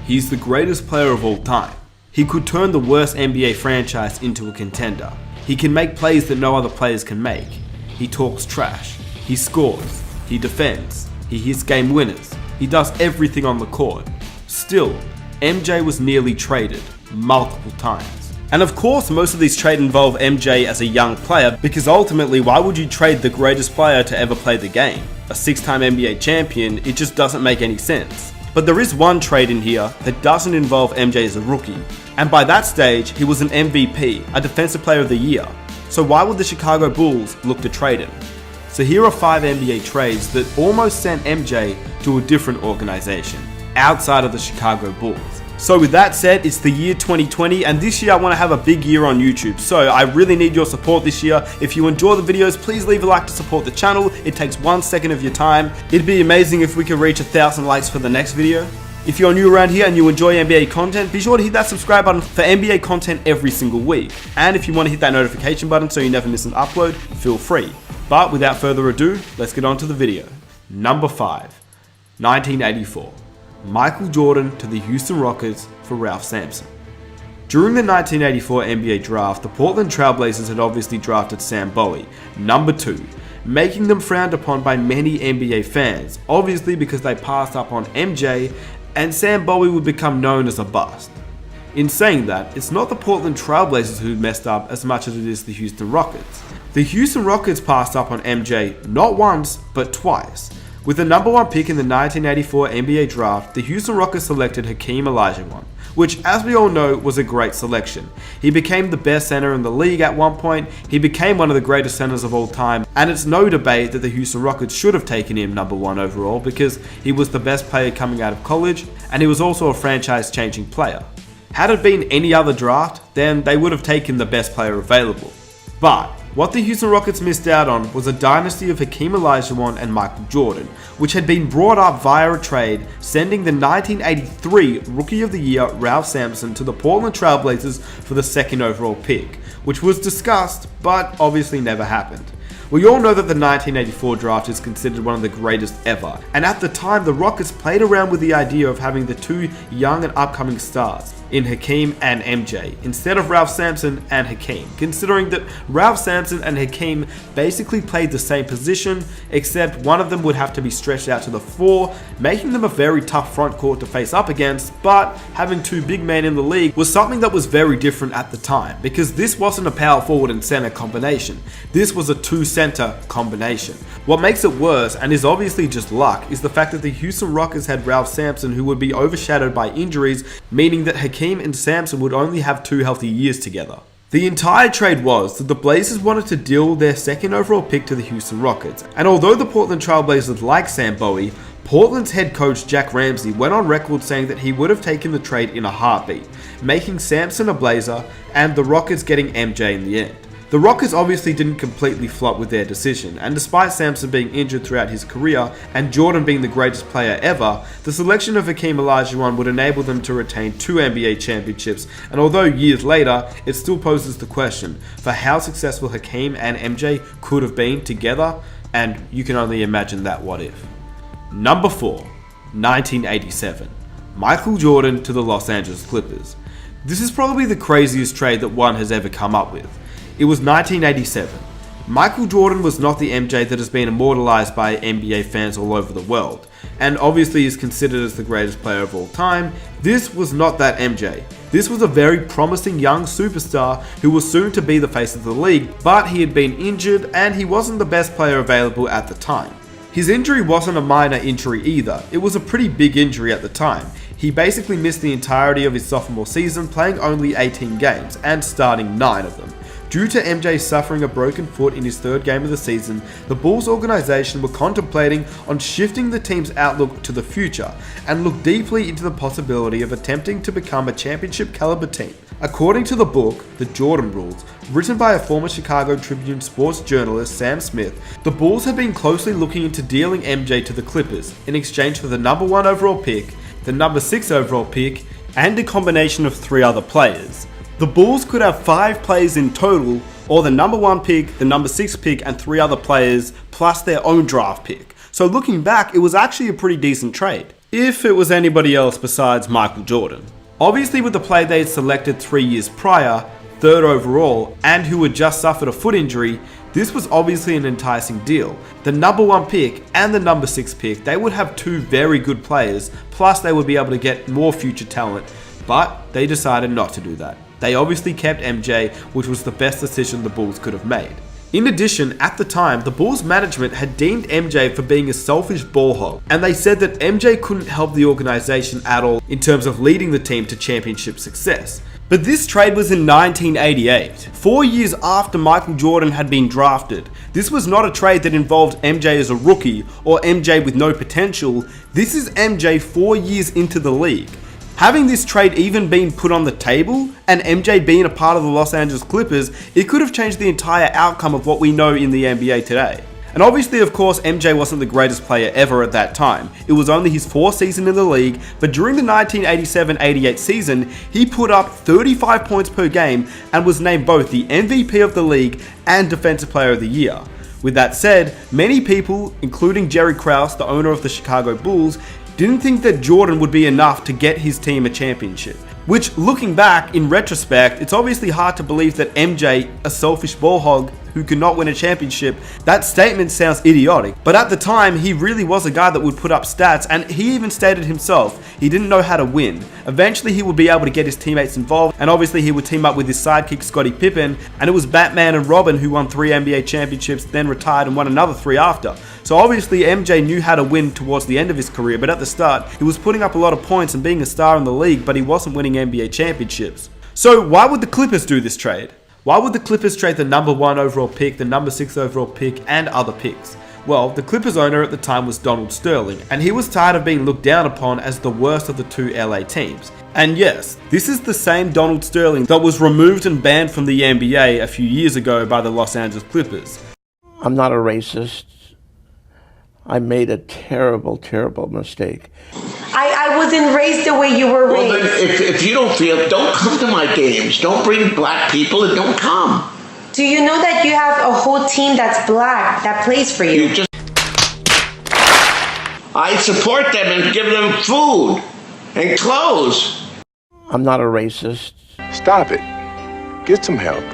He's the greatest player of all time. He could turn the worst NBA franchise into a contender. He can make plays that no other players can make. He talks trash. He scores. He defends. He hits game winners. He does everything on the court. Still, MJ was nearly traded multiple times. And of course, most of these trades involve MJ as a young player, because ultimately, why would you trade the greatest player to ever play the game? A 6-time NBA champion, it just doesn't make any sense. But there is one trade in here that doesn't involve MJ as a rookie. And by that stage, he was an MVP, a Defensive Player of the Year. So why would the Chicago Bulls look to trade him? So here are 5 NBA trades that almost sent MJ to a different organization, outside of the Chicago Bulls. So with that said, it's the year 2020, and this year I want to have a big year on YouTube. So I really need your support this year. If you enjoy the videos, please leave a like to support the channel. It takes 1 second of your time. It'd be amazing if we could reach 1,000 likes for the next video. If you're new around here and you enjoy NBA content, be sure to hit that subscribe button for NBA content every single week. And if you want to hit that notification button so you never miss an upload, feel free. But without further ado, let's get on to the video. Number 5, 1984. Michael Jordan to the Houston Rockets for Ralph Sampson. During the 1984 NBA draft, the Portland Trail Blazers had obviously drafted Sam Bowie, number 2, making them frowned upon by many NBA fans, obviously because they passed up on MJ and Sam Bowie would become known as a bust. In saying that, it's not the Portland Trail Blazers who messed up as much as it is the Houston Rockets. The Houston Rockets passed up on MJ not once, but twice. With the number 1 pick in the 1984 NBA draft, the Houston Rockets selected Hakeem Olajuwon, which, as we all know, was a great selection. He became the best center in the league at one point, he became one of the greatest centers of all time, and it's no debate that the Houston Rockets should have taken him number 1 overall because he was the best player coming out of college, and he was also a franchise-changing player. Had it been any other draft, then they would have taken the best player available. But what the Houston Rockets missed out on was a dynasty of Hakeem Olajuwon and Michael Jordan, which had been brought up via a trade, sending the 1983 Rookie of the Year Ralph Sampson to the Portland Trail Blazers for the 2nd overall pick, which was discussed, but obviously never happened. We all know that the 1984 draft is considered one of the greatest ever, and at the time the Rockets played around with the idea of having the 2 young and upcoming stars in Hakeem and MJ, instead of Ralph Sampson and Hakeem, considering that Ralph Sampson and Hakeem basically played the same position, except one of them would have to be stretched out to the 4, making them a very tough front court to face up against, but having 2 big men in the league was something that was very different at the time, because this wasn't a power forward and center combination, this was a 2-center combination. What makes it worse, and is obviously just luck, is the fact that the Houston Rockets had Ralph Sampson, who would be overshadowed by injuries, meaning that Hakeem and Sampson would only have 2 healthy years together. The entire trade was that the Blazers wanted to deal their 2nd overall pick to the Houston Rockets, and although the Portland Trail Blazers liked Sam Bowie, Portland's head coach Jack Ramsey went on record saying that he would have taken the trade in a heartbeat, making Sampson a Blazer and the Rockets getting MJ in the end. The Rockets obviously didn't completely flop with their decision, and despite Sampson being injured throughout his career and Jordan being the greatest player ever, the selection of Hakeem Olajuwon would enable them to retain 2 NBA championships, and although years later, it still poses the question for how successful Hakeem and MJ could have been together, and you can only imagine that what if. Number 4, 1987. Michael Jordan to the Los Angeles Clippers. This is probably the craziest trade that one has ever come up with. It was 1987. Michael Jordan was not the MJ that has been immortalized by NBA fans all over the world, and obviously is considered as the greatest player of all time. This was not that MJ. This was a very promising young superstar who was soon to be the face of the league, but he had been injured and he wasn't the best player available at the time. His injury wasn't a minor injury either, it was a pretty big injury at the time. He basically missed the entirety of his sophomore season, playing only 18 games and starting 9 of them. Due to MJ suffering a broken foot in his 3rd game of the season, the Bulls organization were contemplating on shifting the team's outlook to the future and looked deeply into the possibility of attempting to become a championship caliber team. According to the book, The Jordan Rules, written by a former Chicago Tribune sports journalist Sam Smith, the Bulls had been closely looking into dealing MJ to the Clippers in exchange for the number 1 overall pick, the number 6 overall pick, and a combination of 3 other players. The Bulls could have 5 players in total, or the number 1 pick, the number 6 pick, and 3 other players, plus their own draft pick. So looking back, it was actually a pretty decent trade. if it was anybody else besides Michael Jordan. Obviously, with the player they had selected 3 years prior, 3rd overall, and who had just suffered a foot injury, this was obviously an enticing deal. The number 1 pick and the number 6 pick, they would have 2 very good players, plus they would be able to get more future talent, but they decided not to do that. They obviously kept MJ, which was the best decision the Bulls could have made. In addition, at the time, the Bulls management had deemed MJ for being a selfish ball hog, and they said that MJ couldn't help the organization at all in terms of leading the team to championship success. But this trade was in 1988, 4 years after Michael Jordan had been drafted. This was not a trade that involved MJ as a rookie or MJ with no potential. This is MJ 4 years into the league. Having this trade even been put on the table, and MJ being a part of the Los Angeles Clippers, it could have changed the entire outcome of what we know in the NBA today. And obviously, of course, MJ wasn't the greatest player ever at that time. It was only his 4th season in the league, but during the 1987-88 season, he put up 35 points per game and was named both the MVP of the league and Defensive Player of the Year. With that said, many people, including Jerry Krause, the owner of the Chicago Bulls, didn't think that Jordan would be enough to get his team a championship. Which, looking back, in retrospect, it's obviously hard to believe that MJ, a selfish ball hog who could not win a championship, that statement sounds idiotic. But at the time, he really was a guy that would put up stats, and he even stated himself he didn't know how to win. Eventually, he would be able to get his teammates involved, and obviously he would team up with his sidekick Scottie Pippen, and it was Batman and Robin who won 3 NBA championships, then retired and won another 3 after. So obviously MJ knew how to win towards the end of his career, but at the start, he was putting up a lot of points and being a star in the league, but he wasn't winning NBA championships. So why would the Clippers do this trade? Why would the Clippers trade the number 1 overall pick, the number 6 overall pick, and other picks? Well, the Clippers owner at the time was Donald Sterling, and he was tired of being looked down upon as the worst of the 2 LA teams. And yes, this is the same Donald Sterling that was removed and banned from the NBA a few years ago by the Los Angeles Clippers. I'm not a racist. I made a terrible, terrible mistake. I wasn't raised the way you were raised. Well, then, if you don't feel, don't come to my games. Don't bring black people and don't come. Do you know that you have a whole team that's black that plays for you? I support them and give them food and clothes. I'm not a racist. Stop it. Get some help.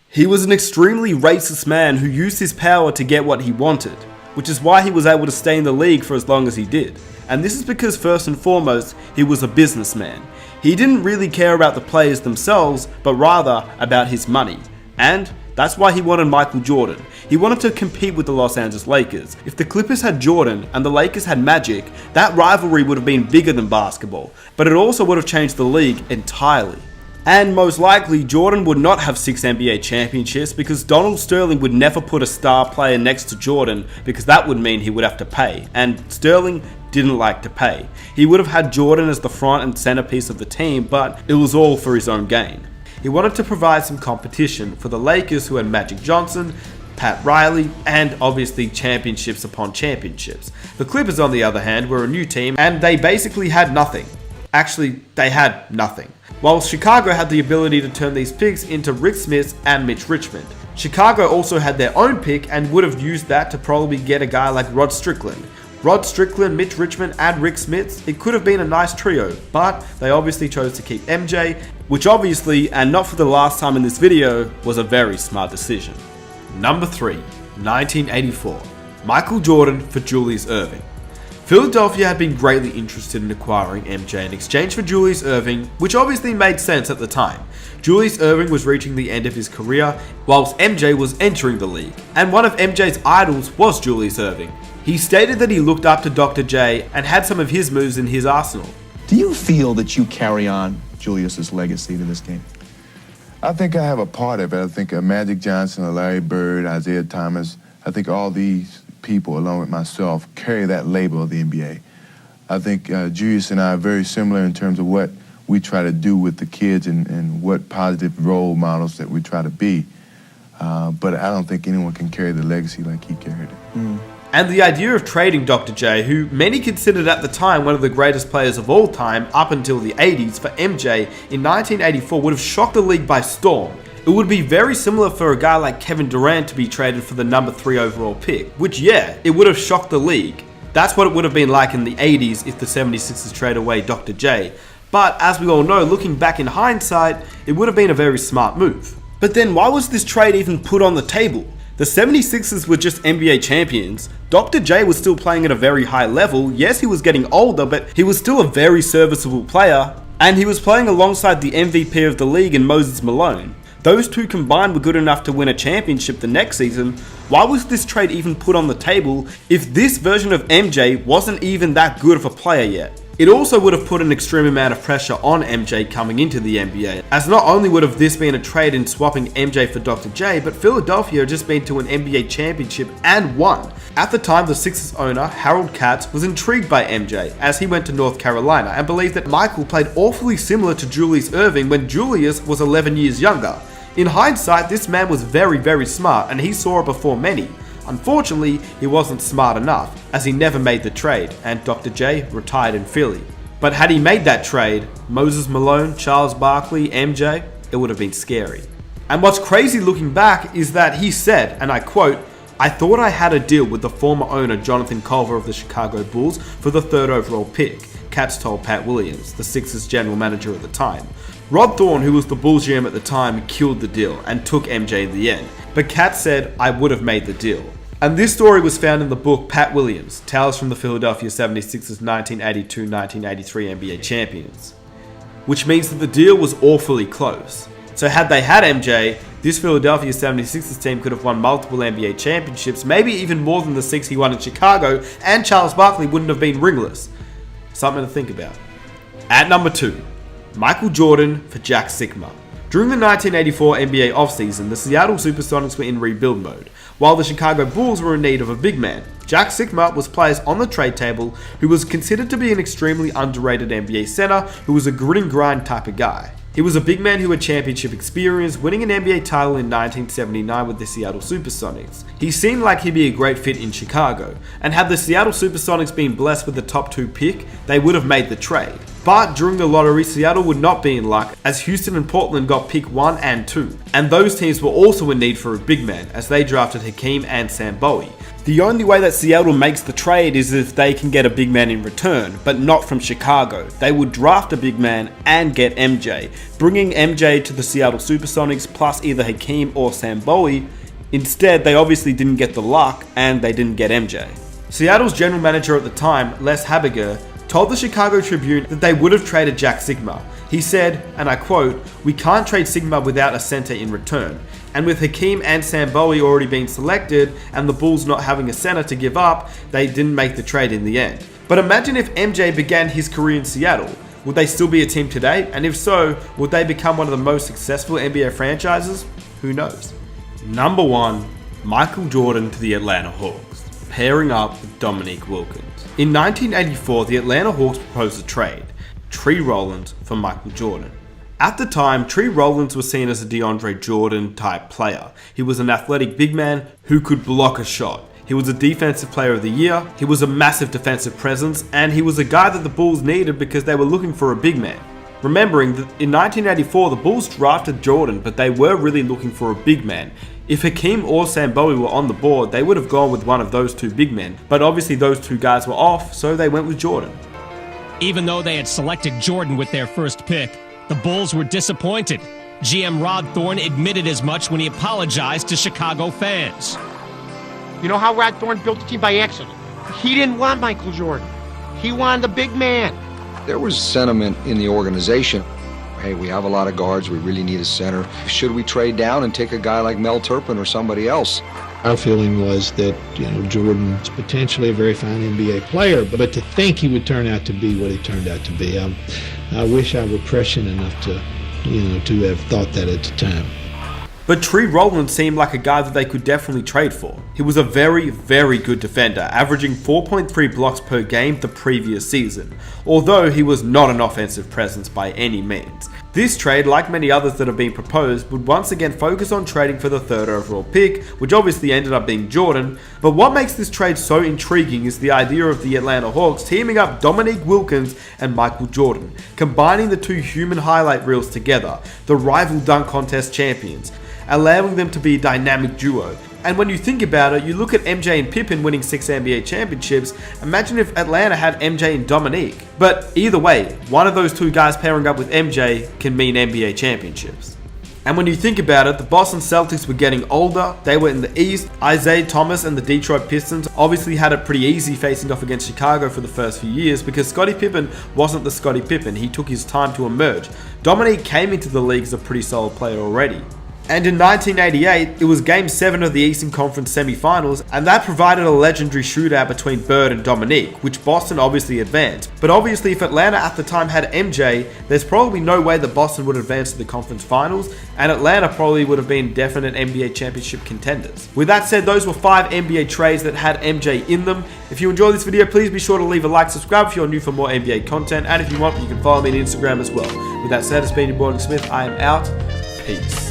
He was an extremely racist man who used his power to get what he wanted, which is why he was able to stay in the league for as long as he did. And this is because first and foremost, he was a businessman. He didn't really care about the players themselves, but rather about his money. And that's why he wanted Michael Jordan. He wanted to compete with the Los Angeles Lakers. If the Clippers had Jordan and the Lakers had Magic, that rivalry would have been bigger than basketball, but it also would have changed the league entirely. And most likely, Jordan would not have 6 NBA championships because Donald Sterling would never put a star player next to Jordan because that would mean he would have to pay. And Sterling didn't like to pay. He would have had Jordan as the front and centerpiece of the team, but it was all for his own gain. He wanted to provide some competition for the Lakers, who had Magic Johnson, Pat Riley, and obviously championships upon championships. The Clippers, on the other hand, were a new team and they basically had nothing. Actually, they had nothing. While Chicago had the ability to turn these picks into Rick Smiths and Mitch Richmond. Chicago also had their own pick and would have used that to probably get a guy like Rod Strickland. Rod Strickland, Mitch Richmond, and Rick Smiths, it could have been a nice trio, but they obviously chose to keep MJ, which obviously, and not for the last time in this video, was a very smart decision. Number 3, 1984, Michael Jordan for Julius Erving. Philadelphia had been greatly interested in acquiring MJ in exchange for Julius Erving, which obviously made sense at the time. Julius Erving was reaching the end of his career, whilst MJ was entering the league, and one of MJ's idols was Julius Erving. He stated that he looked up to Dr. J and had some of his moves in his arsenal. Do you feel that you carry on Julius's legacy to this game? I think I have a part of it. I think Magic Johnson, Larry Bird, Isaiah Thomas, I think all these people, along with myself, carry that label of the NBA. I think Julius and I are very similar in terms of what we try to do with the kids and what positive role models that we try to be. But I don't think anyone can carry the legacy like he carried it. And the idea of trading Dr. J, who many considered at the time one of the greatest players of all time up until the 80s, for MJ in 1984 would have shocked the league by storm. It would be very similar for a guy like Kevin Durant to be traded for the number 3 overall pick, which, yeah, it would have shocked the league. That's what it would have been like in the 80s if the 76ers trade away Dr. J. But as we all know, looking back in hindsight, it would have been a very smart move. But then why was this trade even put on the table? The 76ers were just NBA champions. Dr. J was still playing at a very high level. Yes, he was getting older, but he was still a very serviceable player. And he was playing alongside the MVP of the league in Moses Malone. Those two combined were good enough to win a championship the next season. Why was this trade even put on the table if this version of MJ wasn't even that good of a player yet? It also would have put an extreme amount of pressure on MJ coming into the NBA, as not only would have this been a trade in swapping MJ for Dr. J, but Philadelphia had just been to an NBA championship and won. At the time, the Sixers owner, Harold Katz, was intrigued by MJ as he went to North Carolina and believed that Michael played awfully similar to Julius Erving when Julius was 11 years younger. In hindsight, this man was very smart and he saw it before many. Unfortunately, he wasn't smart enough, as he never made the trade, and Dr. J retired in Philly. But had he made that trade, Moses Malone, Charles Barkley, MJ, it would have been scary. And what's crazy looking back is that he said, and I quote, "I thought I had a deal with the former owner Jonathan Culver of the Chicago Bulls for the 3rd overall pick," Katz told Pat Williams, the Sixers general manager at the time. Rod Thorne, who was the Bulls GM at the time, killed the deal and took MJ in the end. But Katz said, "I would have made the deal." And this story was found in the book Pat Williams, Tales from the Philadelphia 76ers 1982-1983 NBA Champions. Which means that the deal was awfully close. So had they had MJ, this Philadelphia 76ers team could have won multiple NBA championships, maybe even more than the 6 he won in Chicago, and Charles Barkley wouldn't have been ringless. Something to think about. At number 2, Michael Jordan for Jack Sikma. During the 1984 NBA offseason, the Seattle Supersonics were in rebuild mode, while the Chicago Bulls were in need of a big man. Jack Sikma was placed on the trade table, who was considered to be an extremely underrated NBA center who was a grit and grind type of guy. He was a big man who had championship experience, winning an NBA title in 1979 with the Seattle Supersonics. He seemed like he'd be a great fit in Chicago, and had the Seattle Supersonics been blessed with the top 2 pick, they would have made the trade. But during the lottery, Seattle would not be in luck, as Houston and Portland got pick 1 and 2, and those teams were also in need for a big man, as they drafted Hakeem and Sam Bowie. The only way that Seattle makes the trade is if they can get a big man in return, but not from Chicago. They would draft a big man and get MJ, bringing MJ to the Seattle Supersonics plus either Hakeem or Sam Bowie. Instead, they obviously didn't get the luck, and they didn't get MJ. Seattle's general manager at the time, Les Habiger, told the Chicago Tribune that they would have traded Jack Sikma. He said, and I quote, "We can't trade Sikma without a center in return. And with Hakeem and Sam Bowie already being selected, and the Bulls not having a center to give up, they didn't make the trade in the end." But imagine if MJ began his career in Seattle. Would they still be a team today? And if so, would they become one of the most successful NBA franchises? Who knows? Number 1, Michael Jordan to the Atlanta Hawks, pairing up with Dominique Wilkins. In 1984, the Atlanta Hawks proposed a trade, Tree Rollins for Michael Jordan. At the time, Tree Rollins was seen as a DeAndre Jordan type player. He was an athletic big man who could block a shot. He was a defensive player of the year, he was a massive defensive presence, and he was a guy that the Bulls needed because they were looking for a big man. Remembering that in 1984, the Bulls drafted Jordan, but they were really looking for a big man. If Hakeem or Sam Bowie were on the board, they would have gone with one of those 2 big men, but obviously those 2 guys were off, so they went with Jordan. Even though they had selected Jordan with their first pick, the Bulls were disappointed. GM Rod Thorne admitted as much when he apologized to Chicago fans. You know how Rod Thorne built the team by accident? He didn't want Michael Jordan. He wanted the big man. There was sentiment in the organization. Hey, we have a lot of guards. We really need a center. Should we trade down and take a guy like Mel Turpin or somebody else? Our feeling was that, Jordan's potentially a very fine NBA player, but to think he would turn out to be what he turned out to be, I wish I were prescient enough to have thought that at the time. But Tree Rollins seemed like a guy that they could definitely trade for. He was a very good defender, averaging 4.3 blocks per game the previous season, although he was not an offensive presence by any means. This trade, like many others that have been proposed, would once again focus on trading for the 3rd overall pick, which obviously ended up being Jordan. But what makes this trade so intriguing is the idea of the Atlanta Hawks teaming up Dominique Wilkins and Michael Jordan, combining the 2 human highlight reels together, the rival dunk contest champions, allowing them to be a dynamic duo. And when you think about it, you look at MJ and Pippen winning 6 NBA championships. Imagine if Atlanta had MJ and Dominique. But either way, one of those two guys pairing up with MJ can mean NBA championships. And when you think about it, the Boston Celtics were getting older, they were in the East. Isaiah Thomas and the Detroit Pistons obviously had it pretty easy facing off against Chicago for the first few years because Scottie Pippen wasn't the Scottie Pippen, he took his time to emerge. Dominique came into the league as a pretty solid player already. And in 1988, it was Game 7 of the Eastern Conference semifinals, and that provided a legendary shootout between Bird and Dominique, which Boston obviously advanced. But obviously, if Atlanta at the time had MJ, there's probably no way that Boston would advance to the conference finals, and Atlanta probably would have been definite NBA championship contenders. With that said, those were 5 NBA trades that had MJ in them. If you enjoyed this video, please be sure to leave a like, subscribe if you're new for more NBA content, and if you want, you can follow me on Instagram as well. With that said, it's been your boy Smith. I am out. Peace.